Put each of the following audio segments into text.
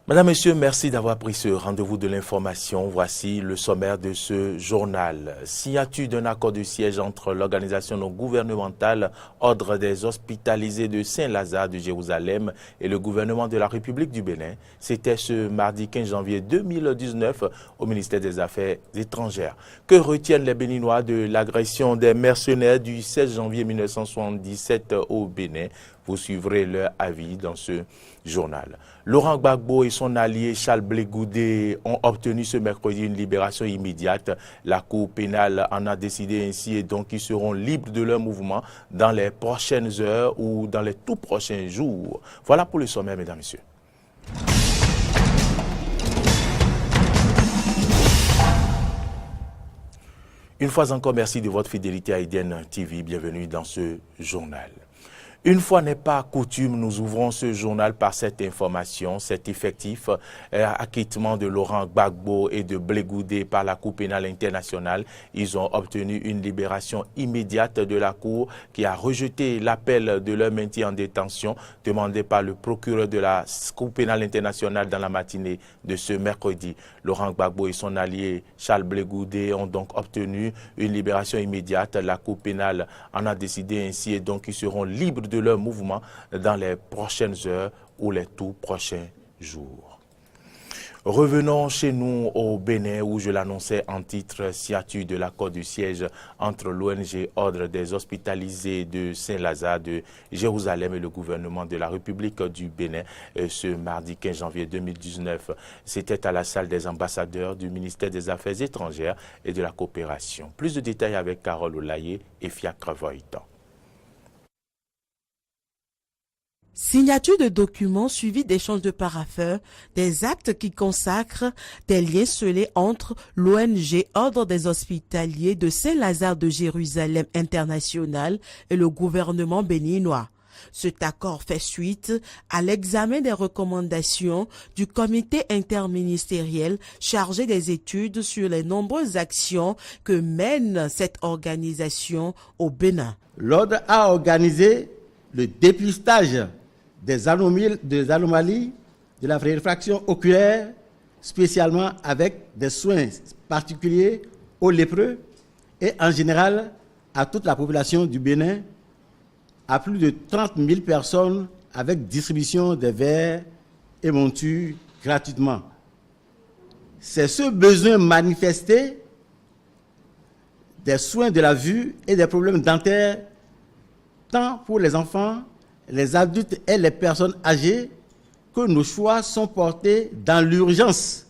Madame, Messieurs, merci d'avoir pris ce rendez-vous de l'information. Voici le sommaire de ce journal. Signature d'un accord de siège entre l'organisation non gouvernementale Ordre des hospitalisés de Saint-Lazare de Jérusalem et le gouvernement de la République du Bénin. C'était ce mardi 15 janvier 2019 au ministère des Affaires étrangères. Que retiennent les Béninois de l'agression des mercenaires du 16 janvier 1977 au Bénin? Vous suivrez leur avis dans ce journal. Laurent Gbagbo et son allié Charles Blé Goudé ont obtenu ce mercredi une libération immédiate. La Cour pénale en a décidé ainsi et donc ils seront libres de leur mouvement dans les prochaines heures ou dans les tout prochains jours. Voilà pour le sommaire, mesdames, messieurs. Une fois encore, merci de votre fidélité à Eden TV. Bienvenue dans ce journal. Une fois n'est pas coutume, nous ouvrons ce journal par cette information, cet effectif acquittement de Laurent Gbagbo et de Blé Goudé par la Cour pénale internationale. Ils ont obtenu une libération immédiate de la Cour qui a rejeté l'appel de leur maintien en détention demandé par le procureur de la Cour pénale internationale dans la matinée de ce mercredi. Laurent Gbagbo et son allié Charles Blé Goudé ont donc obtenu une libération immédiate. La Cour pénale en a décidé ainsi et donc ils seront libres de leur mouvement dans les prochaines heures ou les tout prochains jours. Revenons chez nous au Bénin où je l'annonçais en titre, signature de l'accord de siège entre l'ONG Ordre des hospitalisés de Saint-Lazare de Jérusalem et le gouvernement de la République du Bénin ce mardi 15 janvier 2019. C'était à la salle des ambassadeurs du ministère des Affaires étrangères et de la coopération. Plus de détails avec Carole Olaye et Fiacre Voitan. Signature de documents suivis d'échanges de parapheurs, des actes qui consacrent des liens scellés entre l'ONG Ordre des hospitaliers de Saint-Lazare de Jérusalem International et le gouvernement béninois. Cet accord fait suite à l'examen des recommandations du comité interministériel chargé des études sur les nombreuses actions que mène cette organisation au Bénin. L'Ordre a organisé le dépistage des anomalies de la réfraction oculaire, spécialement avec des soins particuliers aux lépreux et en général à toute la population du Bénin, à plus de 30 000 personnes avec distribution des verres et montures gratuitement. C'est ce besoin manifesté des soins de la vue et des problèmes dentaires tant pour les enfants, les adultes et les personnes âgées, que nos choix sont portés dans l'urgence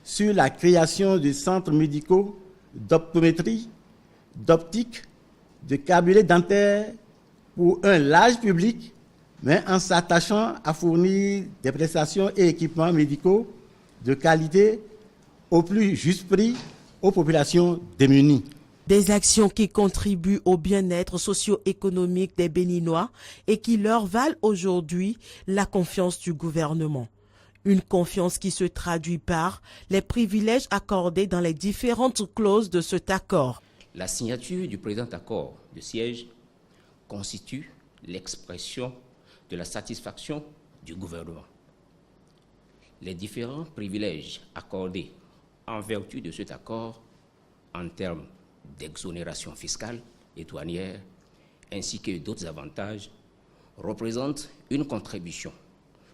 sur la création de centres médicaux d'optométrie, d'optique, de cabinets dentaires pour un large public, mais en s'attachant à fournir des prestations et équipements médicaux de qualité au plus juste prix aux populations démunies. Des actions qui contribuent au bien-être socio-économique des Béninois et qui leur valent aujourd'hui la confiance du gouvernement. Une confiance qui se traduit par les privilèges accordés dans les différentes clauses de cet accord. La signature du présent accord de siège constitue l'expression de la satisfaction du gouvernement. Les différents privilèges accordés en vertu de cet accord en termes d'exonération fiscale et douanière, ainsi que d'autres avantages, représentent une contribution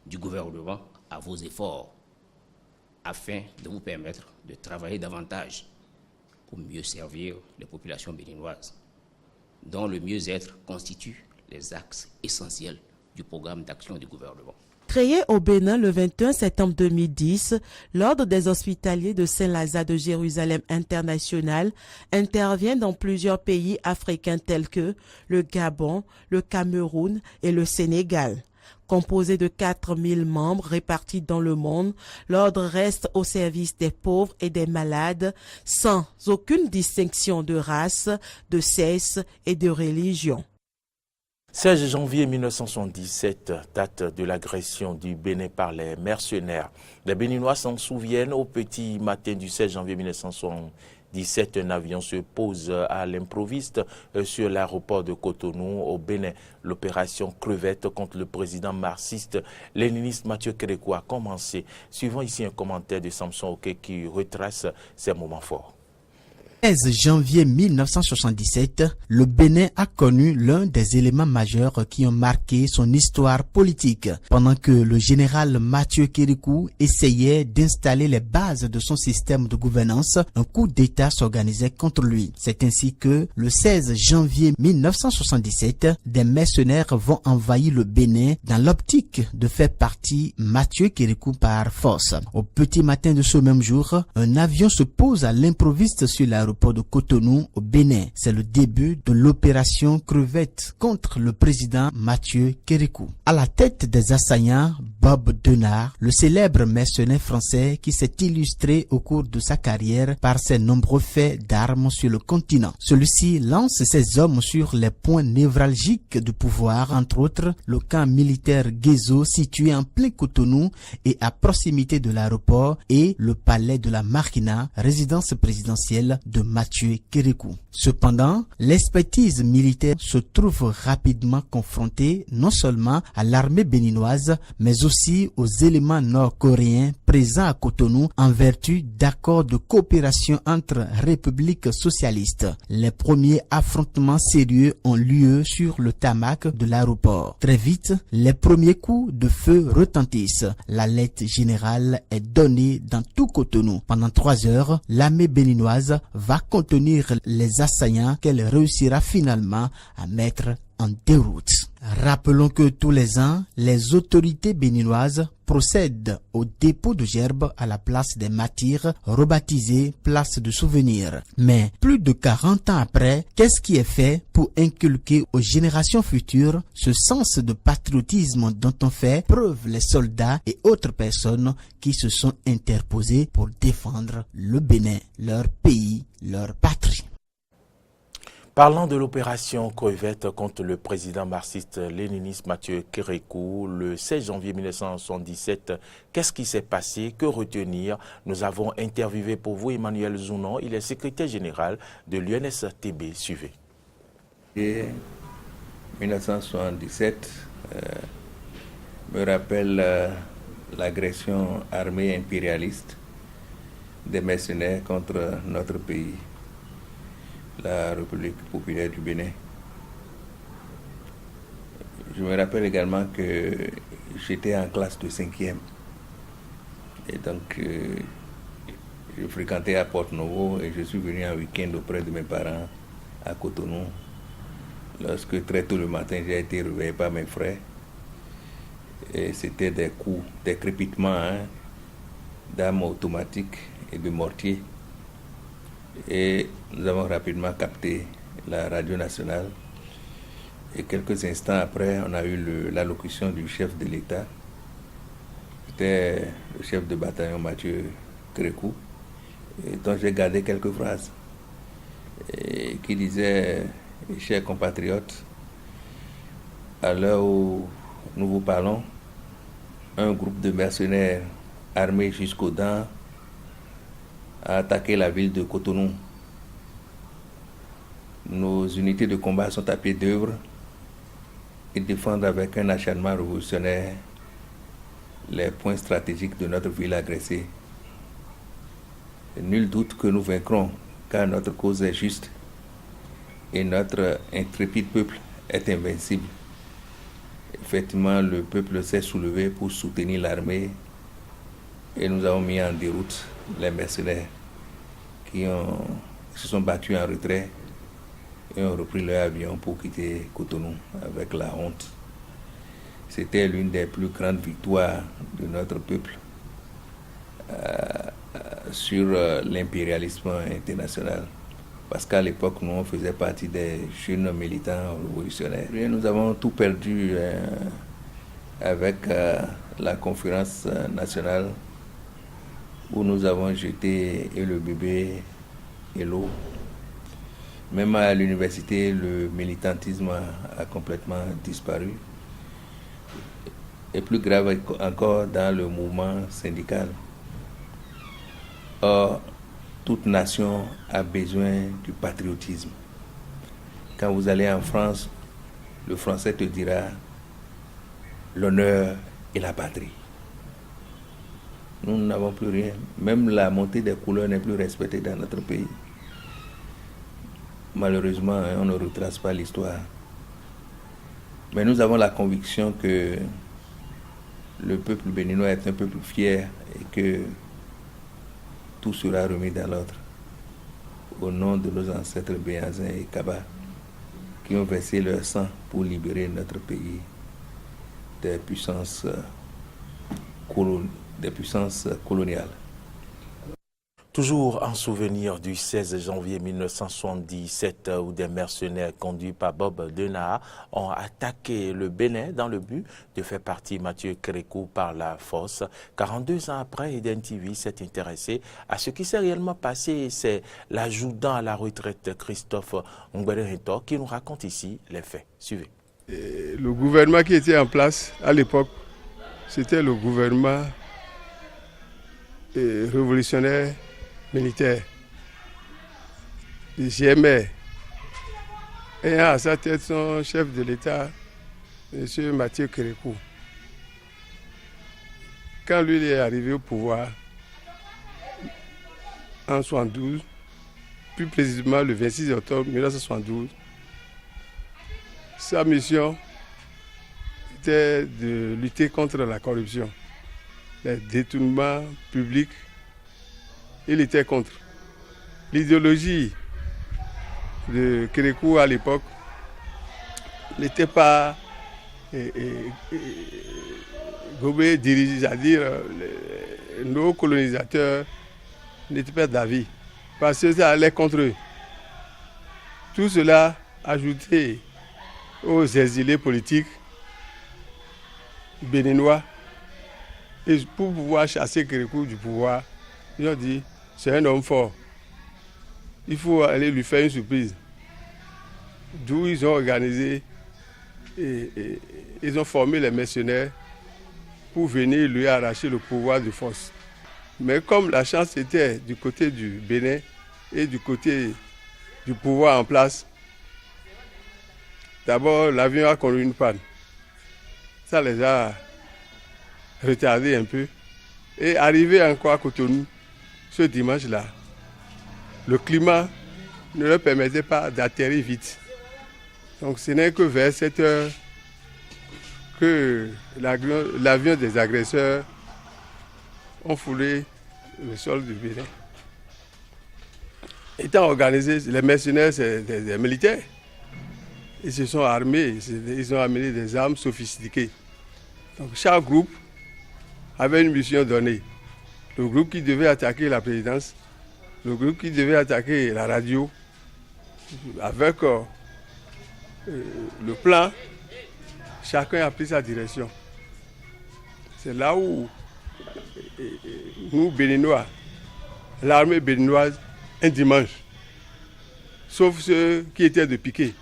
du gouvernement à vos efforts afin de vous permettre de travailler davantage pour mieux servir les populations béninoises, dont le mieux-être constitue les axes essentiels du programme d'action du gouvernement. Créé au Bénin le 21 septembre 2010, l'Ordre des hospitaliers de Saint-Lazare de Jérusalem International intervient dans plusieurs pays africains tels que le Gabon, le Cameroun et le Sénégal. Composé de 4000 membres répartis dans le monde, l'Ordre reste au service des pauvres et des malades sans aucune distinction de race, de sexe et de religion. 16 janvier 1977, date de l'agression du Bénin par les mercenaires. Les Béninois s'en souviennent au petit matin du 16 janvier 1977. 17, un avion se pose à l'improviste sur l'aéroport de Cotonou au Bénin. L'opération Crevette contre le président marxiste léniniste Mathieu Kérékou a commencé. Suivant ici un commentaire de Samson Oké qui retrace ces moments forts. 16 janvier 1977, le Bénin a connu l'un des éléments majeurs qui ont marqué son histoire politique. Pendant que le général Mathieu Kérékou essayait d'installer les bases de son système de gouvernance, un coup d'État s'organisait contre lui. C'est ainsi que, le 16 janvier 1977, des mercenaires vont envahir le Bénin dans l'optique de faire partie Mathieu Kérékou par force. Au petit matin de ce même jour, un avion se pose à l'improviste sur l'aéroport de Cotonou au Bénin. C'est le début de l'opération Crevette contre le président Mathieu Kérékou. À la tête des assaillants, Bob Denard, le célèbre mercenaire français qui s'est illustré au cours de sa carrière par ses nombreux faits d'armes sur le continent. Celui-ci lance ses hommes sur les points névralgiques du pouvoir, entre autres le camp militaire Guézo situé en plein Cotonou et à proximité de l'aéroport et le palais de la Marquina, résidence présidentielle de Mathieu Kérékou. Cependant, l'expertise militaire se trouve rapidement confrontée non seulement à l'armée béninoise, mais aussi aux éléments nord-coréens présents à Cotonou en vertu d'accords de coopération entre républiques socialistes. Les premiers affrontements sérieux ont lieu sur le tarmac de l'aéroport. Très vite, les premiers coups de feu retentissent. L'alerte générale est donnée dans tout Cotonou. Pendant 3 heures, l'armée béninoise va contenir les assaillants qu'elle réussira finalement à mettre en déroute. Rappelons que tous les ans, les autorités béninoises procèdent au dépôt de gerbes à la place des martyrs, rebaptisée place de souvenir. Mais plus de 40 ans après, qu'est-ce qui est fait pour inculquer aux générations futures ce sens de patriotisme dont ont fait preuve les soldats et autres personnes qui se sont interposés pour défendre le Bénin, leur pays, leur patrie? Parlant de l'opération Crevette contre le président marxiste-léniniste Mathieu Kérékou le 16 janvier 1977, qu'est-ce qui s'est passé? Que retenir? Nous avons interviewé pour vous Emmanuel Zounon, il est secrétaire général de l'UNSTB. Suivez. Et 1977 me rappelle l'agression armée impérialiste des mercenaires contre notre pays, la République populaire du Bénin. Je me rappelle également que j'étais en classe de 5e. Et donc, je fréquentais à Porte-Novo et je suis venu en week-end auprès de mes parents à Cotonou. Lorsque très tôt le matin, j'ai été réveillé par mes frères. Et c'était des coups, des crépitements d'armes automatiques et de mortiers. Et nous avons rapidement capté la radio nationale. Et quelques instants après, on a eu l'allocution du chef de l'État. C'était le chef de bataillon Mathieu Kérékou, dont j'ai gardé quelques phrases, et qui disait: chers compatriotes, à l'heure où nous vous parlons, un groupe de mercenaires armés jusqu'aux dents a attaqué la ville de Cotonou. Nos unités de combat sont à pied d'œuvre et défendent avec un acharnement révolutionnaire les points stratégiques de notre ville agressée. Nul doute que nous vaincrons, car notre cause est juste et notre intrépide peuple est invincible. Effectivement, le peuple s'est soulevé pour soutenir l'armée et nous avons mis en déroute les mercenaires qui se sont battus en retrait et ont repris leur avion pour quitter Cotonou avec la honte. C'était l'une des plus grandes victoires de notre peuple sur l'impérialisme international. Parce qu'à l'époque, nous, on faisait partie des jeunes militants révolutionnaires. Et nous avons tout perdu avec la conférence nationale où nous avons jeté et le bébé et l'eau. Même à l'université, le militantisme a complètement disparu. Et plus grave encore dans le mouvement syndical. Or, toute nation a besoin du patriotisme. Quand vous allez en France, le Français te dira l'honneur et la patrie. Nous n'avons plus rien. Même la montée des couleurs n'est plus respectée dans notre pays. Malheureusement, on ne retrace pas l'histoire. Mais nous avons la conviction que le peuple béninois est un peuple fier et que tout sera remis dans l'ordre. Au nom de nos ancêtres Béhanzin et Kaba, qui ont versé leur sang pour libérer notre pays des puissances coloniales. Toujours en souvenir du 16 janvier 1977 où des mercenaires conduits par Bob Denaa ont attaqué le Bénin dans le but de faire partir Mathieu Kérékou par la force. 42 ans après, Eden TV s'est intéressé à ce qui s'est réellement passé. C'est l'adjudant à la retraite Christophe Ngberehento qui nous raconte ici les faits. Suivez. Le gouvernement qui était en place à l'époque, c'était le gouvernement révolutionnaire militaire du GMR, ayant à sa tête son chef de l'État, M. Mathieu Kérékou. Quand lui est arrivé au pouvoir en 1972, plus précisément le 26 octobre 1972, sa mission était de lutter contre la corruption, les détournements publics. Il était contre. L'idéologie de Kérékou à l'époque n'était pas gobée, dirigée, c'est-à-dire nos colonisateurs n'étaient pas d'avis, parce que ça allait contre eux. Tout cela ajouté aux exilés politiques béninois, et pour pouvoir chasser Kérékou du pouvoir, ils ont dit, c'est un homme fort. Il faut aller lui faire une surprise. D'où ils ont organisé et ils ont formé les mercenaires pour venir lui arracher le pouvoir de force. Mais comme la chance était du côté du Bénin et du côté du pouvoir en place, d'abord l'avion a connu une panne. Ça les a retardés un peu. Et arrivé encore à Cotonou, ce dimanche-là, le climat ne leur permettait pas d'atterrir vite. Donc ce n'est que vers 7 heures que l'avion des agresseurs ont foulé le sol du Bénin. Étant organisés, les mercenaires, c'est des militaires. Ils se sont armés, ils ont amené des armes sophistiquées. Donc chaque groupe avait une mission donnée. Le groupe qui devait attaquer la présidence, le groupe qui devait attaquer la radio, avec le plan, chacun a pris sa direction. C'est là où nous, Béninois, l'armée béninoise, un dimanche, sauf ceux qui étaient de piquet,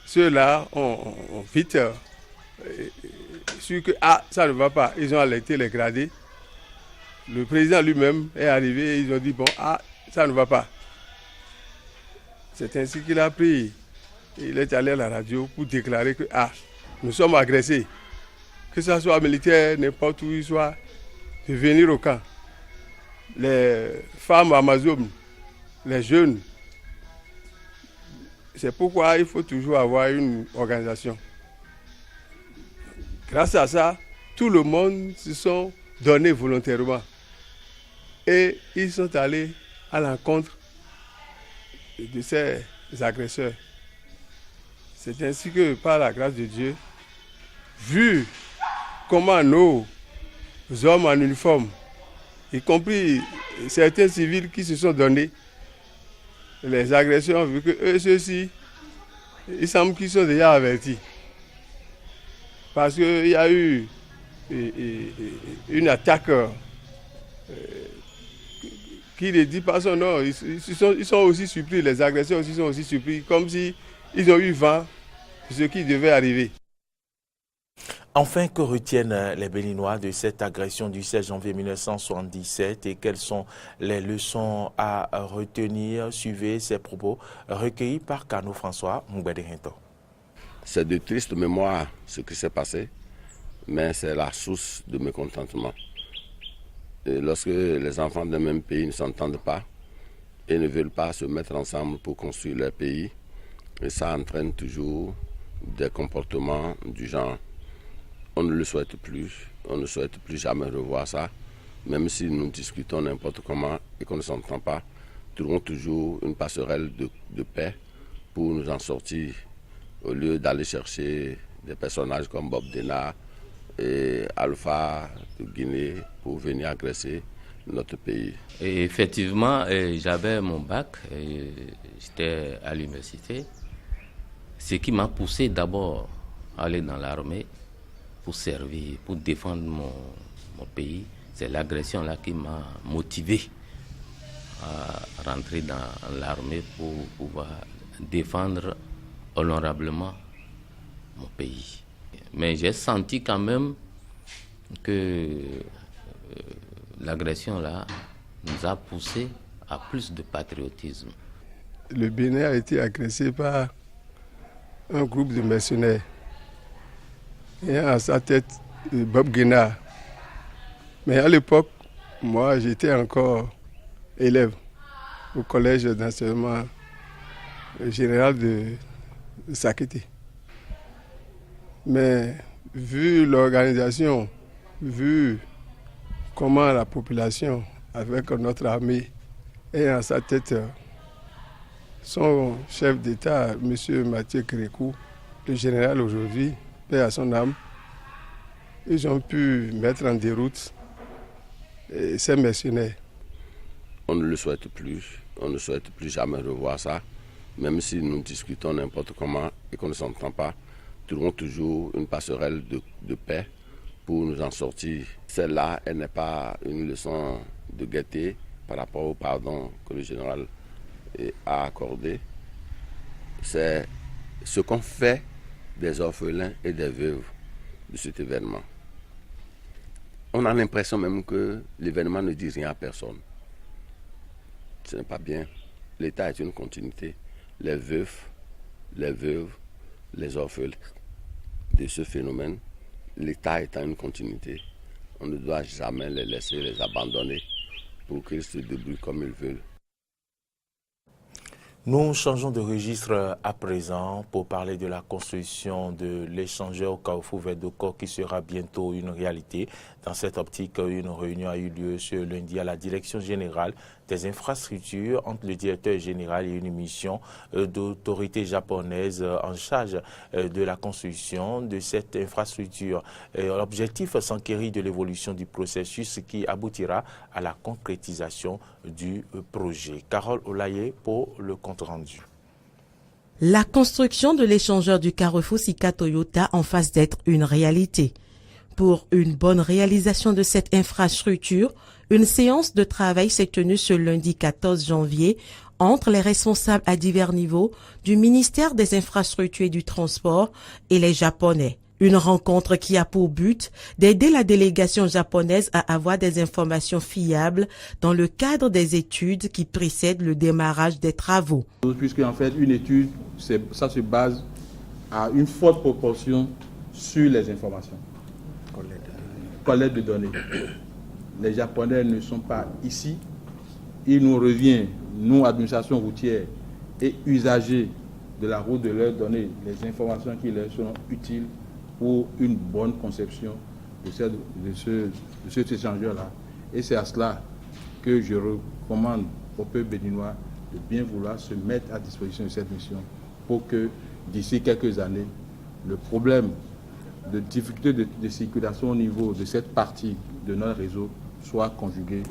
ceux-là ont vite su que ça ne va pas. Ils ont alerté les gradés. Le président lui-même est arrivé et ils ont dit, ça ne va pas. C'est ainsi qu'il a pris, il est allé à la radio pour déclarer que, nous sommes agressés. Que ce soit militaire, n'importe où il soit, de venir au camp. Les femmes amazones, les jeunes, c'est pourquoi il faut toujours avoir une organisation. Grâce à ça, tout le monde se sont donnés volontairement. Et ils sont allés à l'encontre de ces agresseurs. C'est ainsi que, par la grâce de Dieu, vu comment nos hommes en uniforme, y compris certains civils qui se sont donnés, les agresseurs ont vu que eux, ceux-ci, il semble qu'ils sont déjà avertis. Parce qu'il y a eu une attaque qui ne dit pas son nom. Ils sont aussi surpris, les agresseurs aussi sont aussi surpris, comme si ils ont eu vent de ce qui devait arriver. Enfin, que retiennent les Béninois de cette agression du 16 janvier 1977 et quelles sont les leçons à retenir? Suivez ces propos recueillis par Kano François Mougbederinto. C'est de tristes mémoires ce qui s'est passé, mais c'est la source de mécontentement. Et lorsque les enfants d'un même pays ne s'entendent pas et ne veulent pas se mettre ensemble pour construire leur pays, et ça entraîne toujours des comportements du genre. On ne le souhaite plus, on ne souhaite plus jamais revoir ça, même si nous discutons n'importe comment et qu'on ne s'entend pas, trouvons toujours une passerelle de paix pour nous en sortir, au lieu d'aller chercher des personnages comme Bob Denard et Alpha de Guinée pour venir agresser notre pays. Et effectivement, j'avais mon bac, j'étais à l'université. Ce qui m'a poussé d'abord à aller dans l'armée pour servir, pour défendre mon pays, c'est l'agression là qui m'a motivé à rentrer dans l'armée pour pouvoir défendre honorablement mon pays. Mais j'ai senti quand même que l'agression là nous a poussé à plus de patriotisme. Le Bénin a été agressé par un groupe de mercenaires ayant à sa tête Bob Guénard. Mais à l'époque, moi j'étais encore élève au collège d'enseignement général de Sakété. Mais vu l'organisation, vu comment la population, avec notre armée, est à sa tête son chef d'État, M. Mathieu Kérékou, le général aujourd'hui, paix à son âme, ils ont pu mettre en déroute ces mercenaires. On ne le souhaite plus, on ne souhaite plus jamais revoir ça, même si nous discutons n'importe comment et qu'on ne s'entend pas, trouvons toujours une passerelle de paix pour nous en sortir. Celle-là, elle n'est pas une leçon de gaieté par rapport au pardon que le général a accordé. C'est ce qu'on fait des orphelins et des veuves de cet événement. On a l'impression même que l'événement ne dit rien à personne. Ce n'est pas bien. L'État est une continuité. Les veufs, les veuves, les orphelins de ce phénomène, l'État étant une continuité, on ne doit jamais les laisser, les abandonner pour qu'ils se débrouillent comme ils veulent. Nous changeons de registre à présent pour parler de la construction de l'échangeur Carrefour Verdocor qui sera bientôt une réalité. Dans cette optique, une réunion a eu lieu ce lundi à la Direction générale des infrastructures entre le directeur général et une mission d'autorité japonaise en charge de la construction de cette infrastructure. L'objectif s'enquérir de l'évolution du processus qui aboutira à la concrétisation du projet. Carole Olaye pour le compte rendu. La construction de l'échangeur du Carrefour Sika Toyota en face d'être une réalité. Pour une bonne réalisation de cette infrastructure, une séance de travail s'est tenue ce lundi 14 janvier entre les responsables à divers niveaux du ministère des Infrastructures et du Transport et les Japonais. Une rencontre qui a pour but d'aider la délégation japonaise à avoir des informations fiables dans le cadre des études qui précèdent le démarrage des travaux. Puisque en fait une étude, ça se base à une forte proportion sur les informations. Collecte de données. Les Japonais ne sont pas ici. Il nous revient, nous, administration routière et usagers de la route, de leur donner les informations qui leur sont utiles pour une bonne conception de cet échangeur-là. Et c'est à cela que je recommande au peuple béninois de bien vouloir se mettre à disposition de cette mission pour que d'ici quelques années, le problème de difficulté de circulation au niveau de cette partie de notre réseau soit conjugué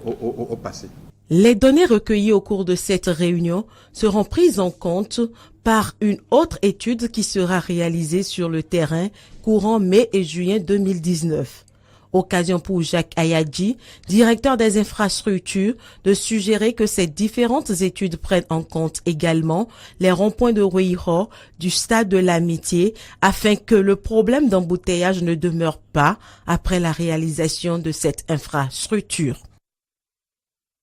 au passé. Les données recueillies au cours de cette réunion seront prises en compte par une autre étude qui sera réalisée sur le terrain courant mai et juin 2019. Occasion pour Jacques Ayadji, directeur des infrastructures, de suggérer que ces différentes études prennent en compte également les ronds-points de Ruiho du stade de l'Amitié afin que le problème d'embouteillage ne demeure pas après la réalisation de cette infrastructure.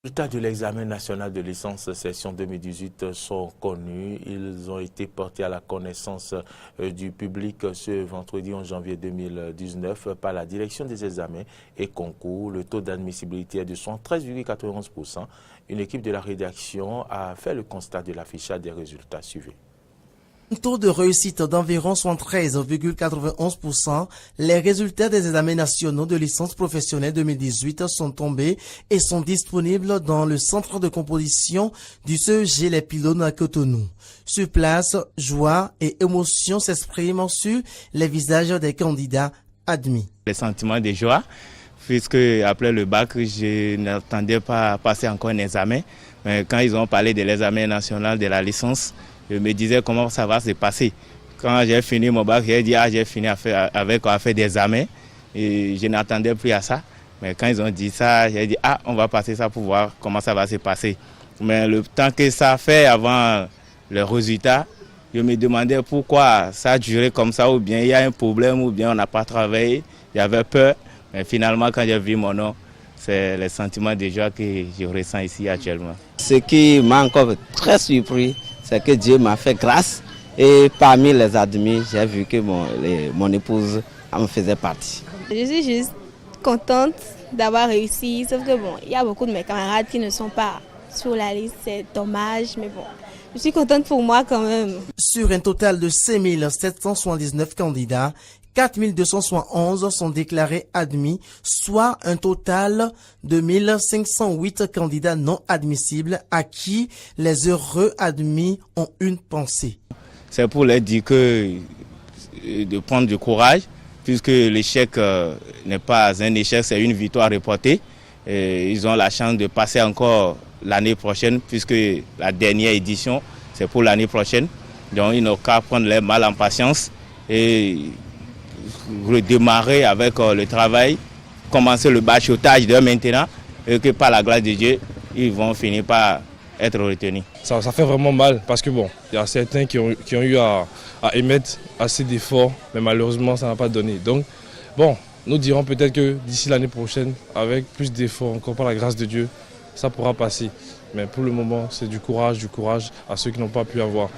Les résultats de l'examen national de licence session 2018 sont connus. Ils ont été portés à la connaissance du public ce vendredi 11 janvier 2019 par la direction des examens et concours. Le taux d'admissibilité est de 73,91%. Une équipe de la rédaction a fait le constat de l'affichage des résultats suivis. Un taux de réussite d'environ 73,91%, les résultats des examens nationaux de licence professionnelle 2018 sont tombés et sont disponibles dans le centre de composition du CEG Les Pylônes à Cotonou. Sur place, joie et émotion s'expriment sur les visages des candidats admis. Les sentiments de joie, puisque après le bac, je n'attendais pas passer encore un examen. Mais quand ils ont parlé de l'examen national de la licence, je me disais comment ça va se passer. Quand j'ai fini mon bac, j'ai dit j'ai fini avec des examens et je n'attendais plus à ça. Mais quand ils ont dit ça, j'ai dit on va passer ça pour voir comment ça va se passer. Mais le temps que ça fait avant le résultat, je me demandais pourquoi ça a duré comme ça, ou bien il y a un problème, ou bien on n'a pas travaillé. J'avais peur, mais finalement quand j'ai vu mon nom, c'est le sentiment de joie que je ressens ici actuellement. Ce qui m'a encore très surpris, c'est que Dieu m'a fait grâce et parmi les admis, j'ai vu que mon épouse en faisait partie. Je suis juste contente d'avoir réussi, sauf que il y a beaucoup de mes camarades qui ne sont pas sur la liste, c'est dommage, mais bon, je suis contente pour moi quand même. Sur un total de 5779 candidats, 4271 sont déclarés admis, soit un total de 1508 candidats non admissibles à qui les heureux admis ont une pensée. C'est pour leur dire de prendre du courage, puisque l'échec n'est pas un échec, c'est une victoire reportée. Et ils ont la chance de passer encore l'année prochaine, puisque la dernière édition, c'est pour l'année prochaine. Donc ils n'ont qu'à prendre leur mal en patience et redémarrer avec le travail, commencer le bachotage de maintenant, et que par la grâce de Dieu, ils vont finir par être retenus. Ça fait vraiment mal parce que il y a certains qui ont eu à émettre assez d'efforts, mais malheureusement ça n'a pas donné. Donc nous dirons peut-être que d'ici l'année prochaine, avec plus d'efforts, encore par la grâce de Dieu, ça pourra passer. Mais pour le moment, c'est du courage à ceux qui n'ont pas pu avoir.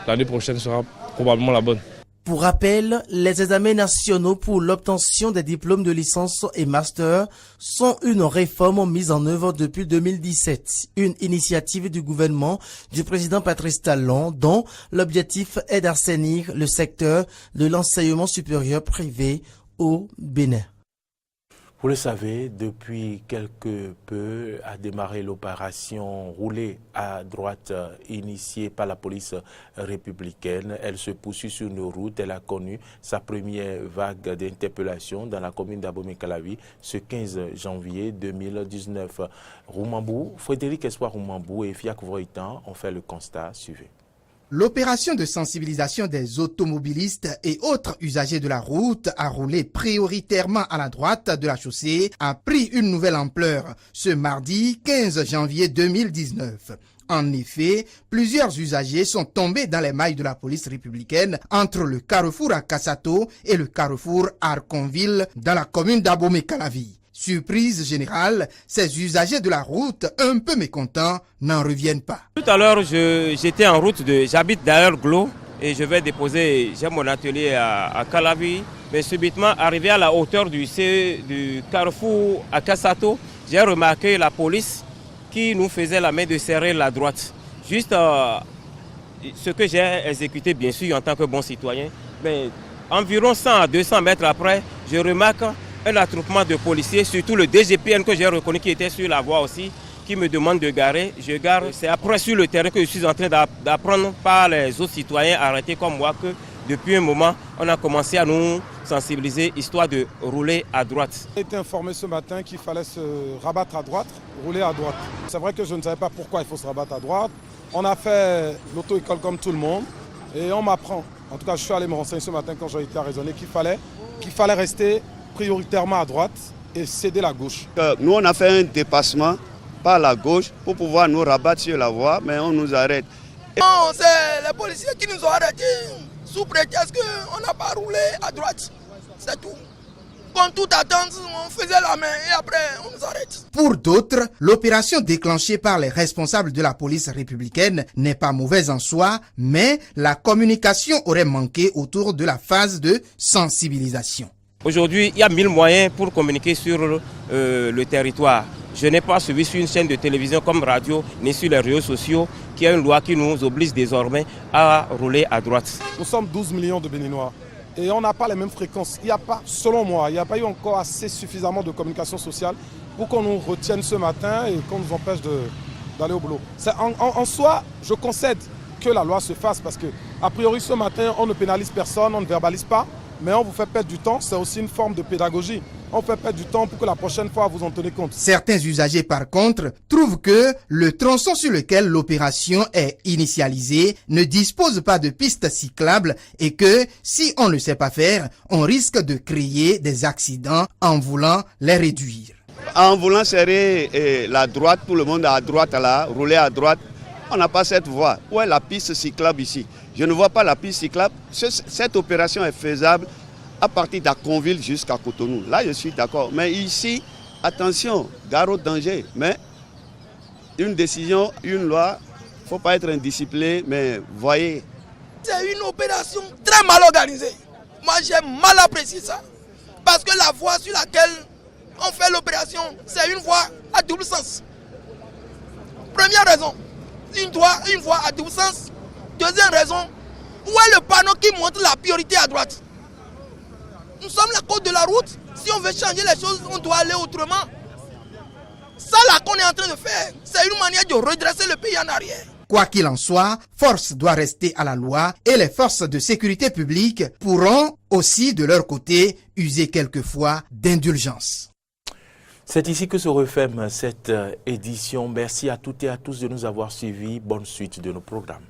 L'année prochaine sera probablement la bonne. Pour rappel, les examens nationaux pour l'obtention des diplômes de licence et master sont une réforme mise en œuvre depuis 2017. Une initiative du gouvernement du président Patrice Talon dont l'objectif est d'assainir le secteur de l'enseignement supérieur privé au Bénin. Vous le savez, depuis quelque peu a démarré l'opération roulée à droite initiée par la police républicaine. Elle se poursuit sur nos routes. Elle a connu sa première vague d'interpellation dans la commune d'Abomey-Calavi ce 15 janvier 2019. Frédéric Espoir Roumambou et Fiak Vroitan ont fait le constat suivant. L'opération de sensibilisation des automobilistes et autres usagers de la route à rouler prioritairement à la droite de la chaussée a pris une nouvelle ampleur ce mardi 15 janvier 2019. En effet, plusieurs usagers sont tombés dans les mailles de la police républicaine entre le carrefour à Kassato et le carrefour à Arconville dans la commune d'Abomey-Calavi. Surprise générale, ces usagers de la route, un peu mécontents, n'en reviennent pas. Tout à l'heure, j'étais en route, j'habite derrière Glo et je vais déposer, j'ai mon atelier à Calavi. Mais subitement, arrivé à la hauteur du carrefour à Kassato, j'ai remarqué la police qui nous faisait la main de serrer la droite. Juste ce que j'ai exécuté, bien sûr, en tant que bon citoyen. Mais environ 100 à 200 mètres après, je remarque un attroupement de policiers, surtout le DGPN que j'ai reconnu qui était sur la voie aussi, qui me demande de garer. Je gare. C'est après sur le terrain que je suis en train d'apprendre par les autres citoyens arrêtés comme moi que depuis un moment, on a commencé à nous sensibiliser, histoire de rouler à droite. J'ai été informé ce matin qu'il fallait se rabattre à droite, rouler à droite. C'est vrai que je ne savais pas pourquoi il faut se rabattre à droite. On a fait l'auto-école comme tout le monde et on m'apprend. En tout cas, je suis allé me renseigner ce matin quand j'ai été raisonné qu'il fallait rester prioritairement à droite et céder la gauche. Nous, on a fait un dépassement par la gauche pour pouvoir nous rabattre sur la voie, mais on nous arrête. Non, c'est les policiers qui nous ont arrêtés sous prétexte qu'on n'a pas roulé à droite. C'est tout. Comme toute attente, on faisait la main et après on nous arrête. Pour d'autres, l'opération déclenchée par les responsables de la police républicaine n'est pas mauvaise en soi, mais la communication aurait manqué autour de la phase de sensibilisation. Aujourd'hui, il y a 1000 moyens pour communiquer sur le territoire. Je n'ai pas suivi sur une chaîne de télévision comme radio, ni sur les réseaux sociaux, qui a une loi qui nous oblige désormais à rouler à droite. Nous sommes 12 millions de Béninois et on n'a pas les mêmes fréquences. Il n'y a pas, selon moi, il n'y a pas eu encore assez suffisamment de communication sociale pour qu'on nous retienne ce matin et qu'on nous empêche d'aller au boulot. En soi, je concède que la loi se fasse parce que, a priori, ce matin, on ne pénalise personne, on ne verbalise pas. Mais on vous fait perdre du temps, c'est aussi une forme de pédagogie. On fait perdre du temps pour que la prochaine fois vous en tenez compte. Certains usagers par contre trouvent que le tronçon sur lequel l'opération est initialisée ne dispose pas de pistes cyclables et que si on ne sait pas faire, on risque de créer des accidents en voulant les réduire. En voulant serrer la droite, tout le monde à droite là, rouler à droite, on n'a pas cette voie. Où est la piste cyclable ici? Je ne vois pas la piste cyclable. Cette opération est faisable à partir d'Aconville jusqu'à Cotonou. Là, je suis d'accord. Mais ici, attention, gare au danger. Mais une décision, une loi, il ne faut pas être indiscipliné, mais voyez. C'est une opération très mal organisée. Moi, j'ai mal apprécié ça. Parce que la voie sur laquelle on fait l'opération, c'est une voie à double sens. Première raison, une voie à double sens. Deuxième raison, où est le panneau qui montre la priorité à droite? Nous sommes la côte de la route. Si on veut changer les choses, on doit aller autrement. Ça là qu'on est en train de faire, c'est une manière de redresser le pays en arrière. Quoi qu'il en soit, force doit rester à la loi et les forces de sécurité publique pourront aussi de leur côté user quelquefois d'indulgence. C'est ici que se referme cette édition. Merci à toutes et à tous de nous avoir suivis. Bonne suite de nos programmes.